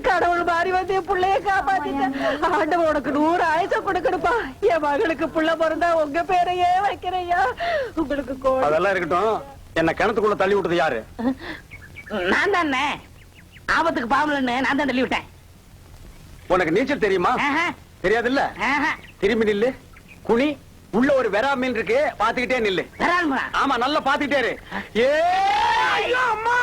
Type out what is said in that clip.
கடவுள் மாறி வந்து என் பிள்ளைய காப்பாத்திட்டேன். ஆண்டவன் உனக்கு 100 ஆயுசம் கொடுக்கணுப்பா. என் மகளுக்கு புள்ள பிறந்தா உங்க பேரையே வைக்கிறையா. உங்களுக்கு அதெல்லாம் இருக்கட்டும். என்ன கிணத்துக்குள்ள தள்ளி விட்டது யாரு? நான் தானே. ஆபத்துக்கு பாவலன்னு நான் தான் தள்ளி விட்டேன். உனக்கு நீச்சல் தெரியுமா? தெரியாது இல்ல. திரும்பி நில்லு. குனி. உள்ள ஒரு வெறா மீன் இருக்கு, பாத்துக்கிட்டே நில்லு. ஆமா, நல்லா பாத்துக்கிட்டே இரு. ஏ அம்மா.